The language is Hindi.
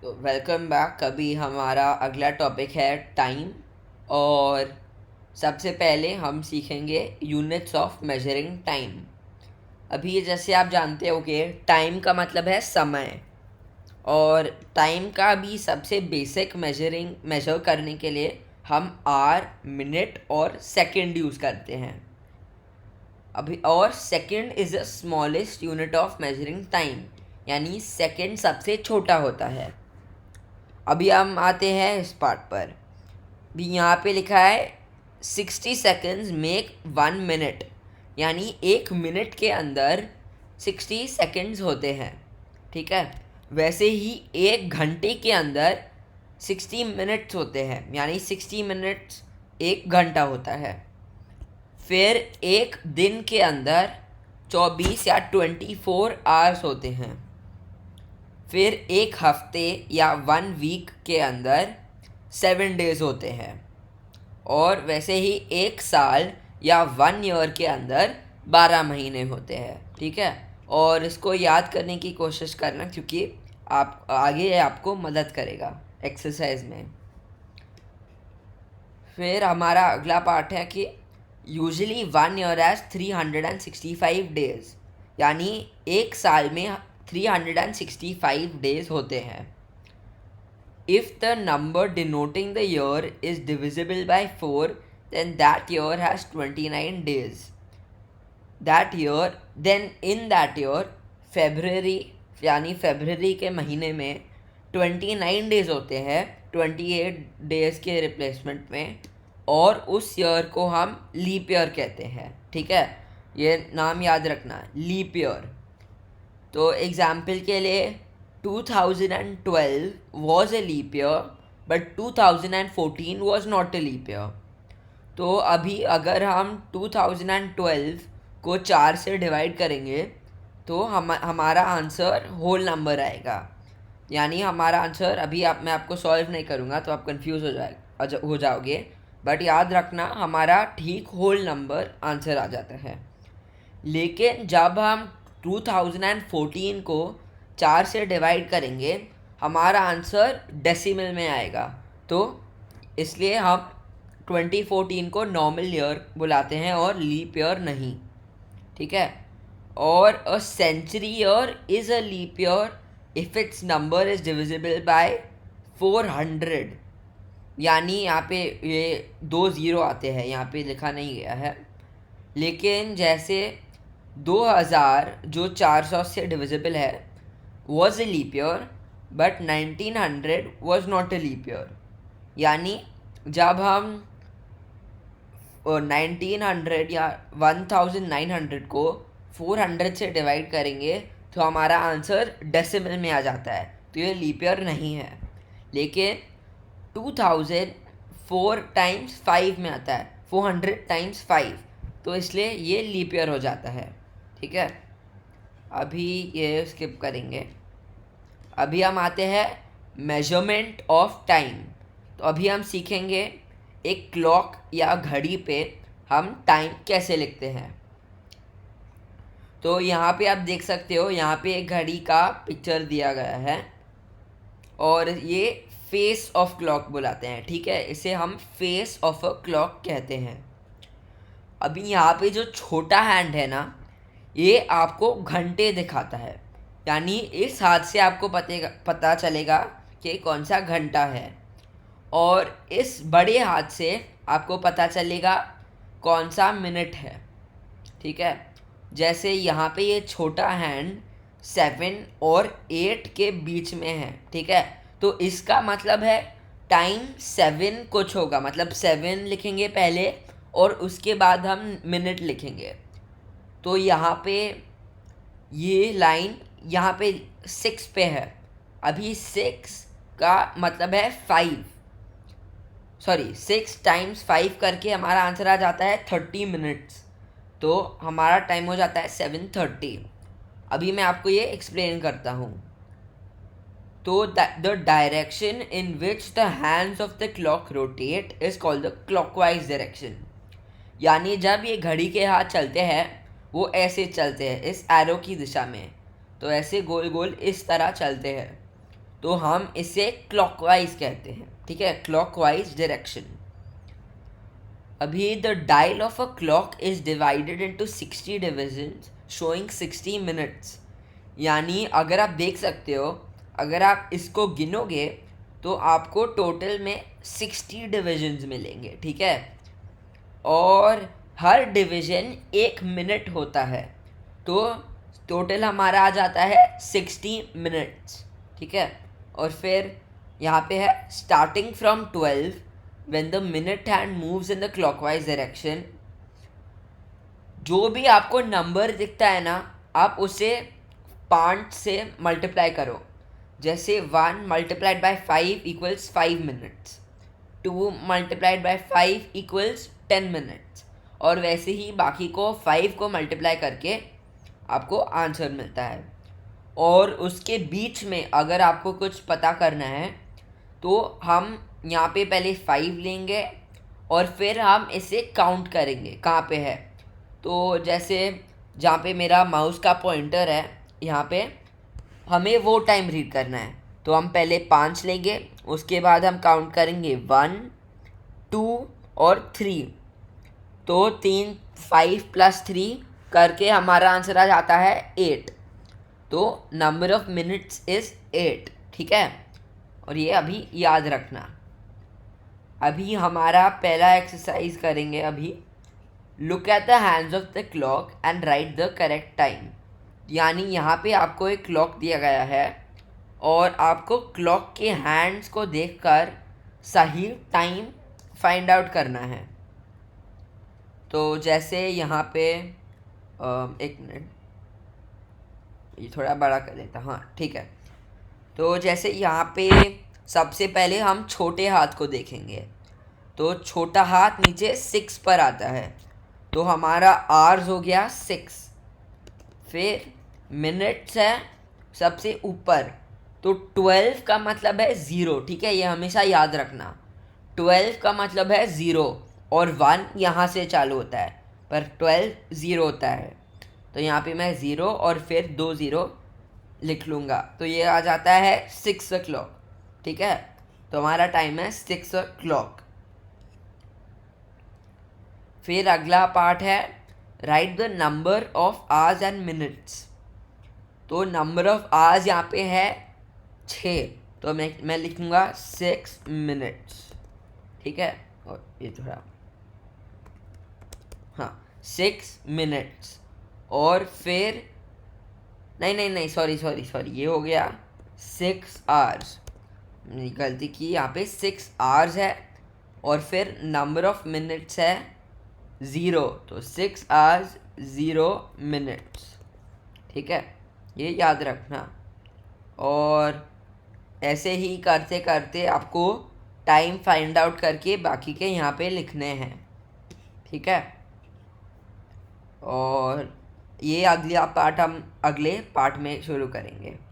तो वेलकम बैक। अभी हमारा अगला टॉपिक है टाइम। और सबसे पहले हम सीखेंगे यूनिट्स ऑफ मेजरिंग टाइम। अभी ये जैसे आप जानते हो कि टाइम का मतलब है समय। और टाइम का भी सबसे बेसिक मेजर करने के लिए हम आवर, मिनट और सेकंड यूज़ करते हैं। अभी और second is the smallest unit of measuring time, यानी सेकंड सबसे छोटा होता है। अभी हम आते हैं इस पार्ट पर। भी यहाँ पे लिखा है 60 सेकेंड्स मेक 1 मिनट, यानी 1 मिनट के अंदर 60 सेकेंड्स होते हैं। ठीक है। वैसे ही 1 घंटे के अंदर 60 मिनट्स होते हैं, यानी 60 मिनट्स 1 घंटा होता है। फिर एक दिन के अंदर 24 या 24 आवर्स होते हैं। फिर एक हफ्ते या 1 वीक के अंदर 7 डेज होते हैं। और वैसे ही एक साल या 1 ईयर के अंदर 12 महीने होते हैं। ठीक है। और इसको याद करने की कोशिश करना, क्योंकि आप आगे आपको मदद करेगा एक्सरसाइज में। फिर हमारा अगला पार्ट है कि यूजली 1 ईयर हैज़ 365 डेज, यानी एक साल में 365 डेज होते हैं। If the number denoting the year is divisible by 4, then that year has 29 days. Then in that year, February, यानी फरवरी के महीने में 29 डेज होते हैं 28 डेज के रिप्लेसमेंट में। और उस ईयर को हम लीप ईयर कहते हैं। ठीक है, ये नाम याद रखना, लीप ईयर। तो एग्जाम्पल के लिए 2012 was a leap year, but 2014 was not a leap year. तो अभी अगर हम 2012 को 4 से डिवाइड करेंगे तो हमारा आंसर होल नंबर आएगा। यानी हमारा आंसर अभी मैं आपको सॉल्व नहीं करूँगा तो आप कंफ्यूज हो जाओगे। बट याद रखना, हमारा ठीक होल नंबर आंसर आ जाता है। लेकिन जब हम 2014 को 4 से डिवाइड करेंगे हमारा आंसर डेसिमल में आएगा। तो इसलिए हम 2014 को नॉर्मल ईयर बुलाते हैं और लीप ईयर नहीं। ठीक है। और a century year is a leap year if it's number is divisible by 400। यानी यहाँ पे ये 2 ज़ीरो आते हैं, यहाँ पे लिखा नहीं गया है। लेकिन जैसे 2000 जो 400 से डिविजिबल है was a leap year, but 1900 was not a leap year. यानी जब हम 1900 या 1900 को 400 से डिवाइड करेंगे तो हमारा आंसर डेसिमल में आ जाता है, तो ये लीप ईयर नहीं है। लेकिन 2000 4 टाइम्स 5 में आता है, 400 टाइम्स 5, तो इसलिए ये लीप ईयर हो जाता है। ठीक है। अभी ये स्किप करेंगे। अभी हम आते हैं मेजरमेंट ऑफ टाइम। तो अभी हम सीखेंगे एक क्लॉक या घड़ी पे हम टाइम कैसे लिखते हैं। तो यहाँ पे आप देख सकते हो, यहाँ पे एक घड़ी का पिक्चर दिया गया है और ये फेस ऑफ क्लॉक बुलाते हैं। ठीक है, इसे हम फेस ऑफ अ क्लॉक कहते हैं। अभी यहाँ पे जो छोटा हैंड है ना, ये आपको घंटे दिखाता है। यानी इस हाथ से आपको पता चलेगा कि कौन सा घंटा है, और इस बड़े हाथ से आपको पता चलेगा कौन सा मिनट है। ठीक है। जैसे यहाँ पे ये छोटा हैंड 7 और 8 के बीच में है। ठीक है, तो इसका मतलब है टाइम 7 कुछ होगा, मतलब 7 लिखेंगे पहले और उसके बाद हम मिनट लिखेंगे। तो यहाँ पे ये लाइन यहाँ पे 6 पे है। अभी 6 का मतलब है 5, सॉरी 6 टाइम्स 5 करके हमारा आंसर आ जाता है 30 मिनट्स। तो हमारा टाइम हो जाता है 7:30। अभी मैं आपको ये एक्सप्लेन करता हूँ। तो the direction in which the hands of the clock rotate is called the clockwise direction. यानी जब ये घड़ी के हाथ चलते हैं वो ऐसे चलते हैं, इस एरो की दिशा में। तो ऐसे गोल गोल इस तरह चलते हैं। तो हम इसे क्लॉकवाइज कहते हैं, ठीक है, क्लॉकवाइज डायरेक्शन। अभी the dial of a clock is divided into 60 divisions showing 60 minutes. यानी अगर आप देख सकते हो, अगर आप इसको गिनोगे तो आपको टोटल में 60 डिविजन्स मिलेंगे, ठीक है, और हर डिवीजन 1 मिनट होता है, तो टोटल हमारा आ जाता है 60 मिनट्स, ठीक है। और फिर यहाँ पे है starting from 12 when the minute hand moves in the clockwise direction. जो भी आपको नंबर दिखता है ना, आप उसे 5 से मल्टीप्लाई करो। जैसे 1 multiplied by 5 equals 5 minutes, 2 multiplied by 5 equals 10 minutes, और वैसे ही बाकी को 5 को मल्टीप्लाई करके आपको आंसर मिलता है। और उसके बीच में अगर आपको कुछ पता करना है तो हम यहाँ पे पहले 5 लेंगे और फिर हम इसे काउंट करेंगे कहाँ पे है। तो जैसे जहाँ पे मेरा माउस का पॉइंटर है, यहाँ पे हमें वो टाइम रीड करना है, तो हम पहले 5 लेंगे, उसके बाद हम काउंट करेंगे 1, 2 और 3। तो 3, 5 + 3 करके हमारा आंसर आ जाता है 8। तो नंबर ऑफ मिनट्स इज़ 8, ठीक है। और ये अभी याद रखना। अभी हमारा पहला एक्सरसाइज करेंगे। अभी look at the hands of the clock and right the correct time. यानी यहाँ पे आपको एक क्लॉक दिया गया है और आपको क्लॉक के हैंड्स को देखकर सही टाइम फाइंड आउट करना है। तो जैसे यहाँ पे एक मिनट, ये थोड़ा बड़ा कर लेता, हाँ ठीक है। तो जैसे यहाँ पे सबसे पहले हम छोटे हाथ को देखेंगे, तो छोटा हाथ नीचे 6 पर आता है, तो हमारा आवर्स हो गया 6। फिर मिनट्स है सबसे ऊपर, तो 12 का मतलब है 0, ठीक है, ये हमेशा याद रखना। 12 का मतलब है 0 और 1 यहाँ से चालू होता है, पर 12 0 होता है, तो यहाँ पे मैं 0 और फिर 2 0 लिख लूँगा, तो ये आ जाता है 6 o'clock, ठीक है। तो हमारा टाइम है 6 o'clock। फिर अगला पार्ट है right the number of hours and minutes. तो नंबर ऑफ आवर्स यहाँ पे है 6, तो मैं लिखूँगा 6 मिनट्स, ठीक है। और ये थोड़ा, हाँ 6 मिनट्स। और फिर नहीं सॉरी, ये हो गया 6 आवर्स, गलती की, यहाँ पे 6 आवर्स है और फिर नंबर ऑफ मिनट्स है 0, तो 6 आवर्स 0 मिनट्स, ठीक है, ये याद रखना। और ऐसे ही करते करते आपको टाइम फाइंड आउट करके बाकी के यहाँ पे लिखने हैं, ठीक है। और ये अगला पार्ट हम अगले पार्ट में शुरू करेंगे।